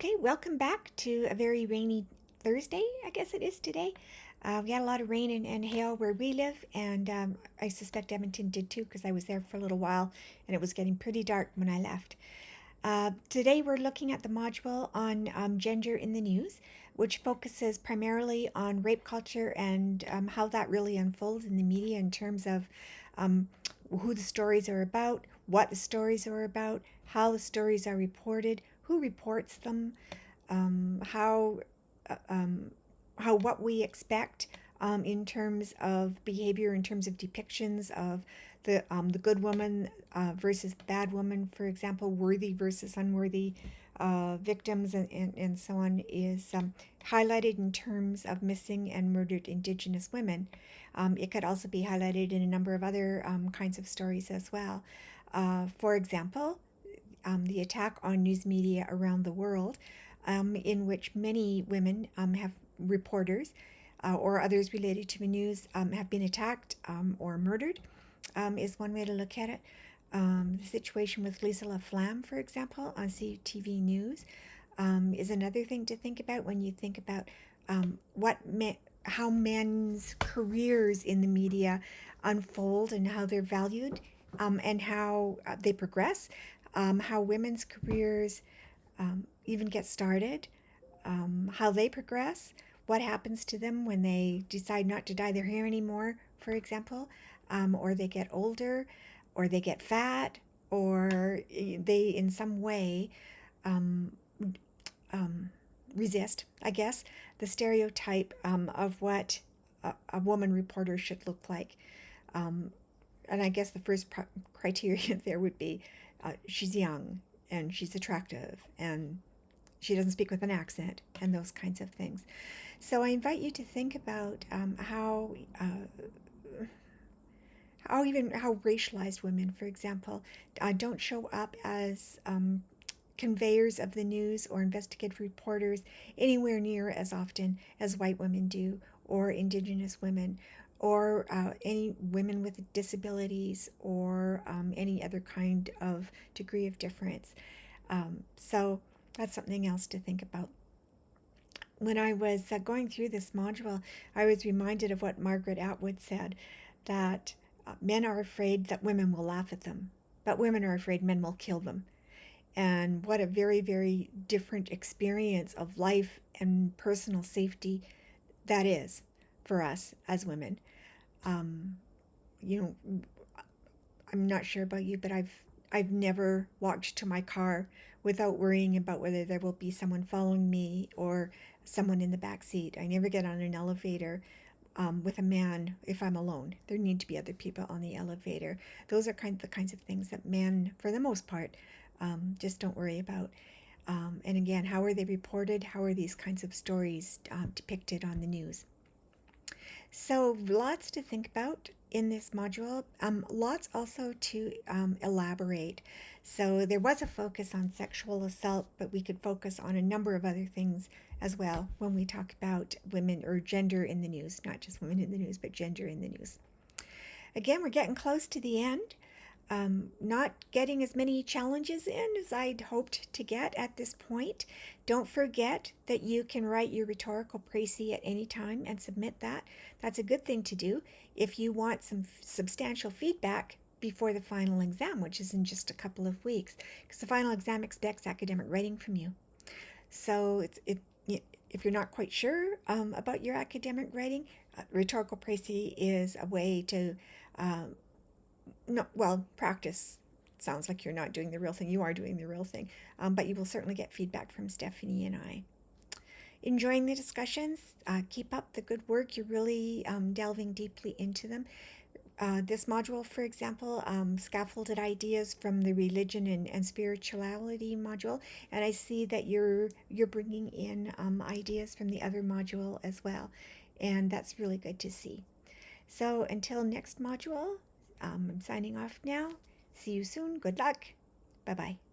Okay, welcome back to a very rainy Thursday, I guess it is today. We had a lot of rain and hail where we live, and I suspect Edmonton did too because I was there for a little while and it was getting pretty dark when I left. Today we're looking at the module on gender in the news, which focuses primarily on rape culture and how that really unfolds in the media in terms of um, who the stories are about, what the stories are about, how the stories are reported, who reports them, um, how uh, um, how what we expect in terms of behavior, in terms of depictions of the good woman versus the bad woman, for example, worthy versus unworthy victims, and so on, is highlighted in terms of missing and murdered Indigenous women. It could also be highlighted in a number of other kinds of stories as well. For example, the attack on news media around the world, in which many women have reporters or others related to the news have been attacked or murdered, is one way to look at it. The situation with Lisa LaFlamme, for example, on CTV News, is another thing to think about when you think about how men's careers in the media unfold and how they're valued, and how they progress, how women's careers even get started, how they progress, what happens to them when they decide not to dye their hair anymore, for example, or they get older, or they get fat, or they in some way um, um, resist, I guess, the stereotype of what a woman reporter should look like. Um, and I guess the first criteria there would be she's young and she's attractive and she doesn't speak with an accent and those kinds of things. So I invite you to think about how racialized women, for example, don't show up as conveyors of the news or investigative reporters anywhere near as often as white women do, or Indigenous women, or any women with disabilities, or any other kind of degree of difference. So that's something else to think about. When I was going through this module, I was reminded of what Margaret Atwood said, that men are afraid that women will laugh at them, but women are afraid men will kill them. And what a very, very different experience of life and personal safety that is for us as women. Um, you know, I'm not sure about you, but I've never walked to my car without worrying about whether there will be someone following me or someone in the back seat. I never get on an elevator with a man if I'm alone. There need to be other people on the elevator. Those are the kinds of things that men, for the most part, just don't worry about. And again, how are they reported? How are these kinds of stories depicted on the news? So lots to think about in this module, lots also to elaborate. So there was a focus on sexual assault, but we could focus on a number of other things as well when we talk about women or gender in the news, not just women in the news, but gender in the news. Again, we're getting close to the end. Not getting as many challenges in as I'd hoped to get at this point. Don't forget that you can write your rhetorical précis at any time and submit that. That's a good thing to do if you want some substantial feedback before the final exam, which is in just a couple of weeks, because the final exam expects academic writing from you. So if you're not quite sure about your academic writing, rhetorical précis is a way to no, well, practice sounds like you're not doing the real thing. You are doing the real thing, but you will certainly get feedback from Stephanie and I. Enjoying the discussions. Keep up the good work. You're really delving deeply into them. This module, for example, scaffolded ideas from the religion and spirituality module, and I see that you're bringing in ideas from the other module as well, and that's really good to see. So until next module, I'm signing off now. See you soon. Good luck. Bye bye.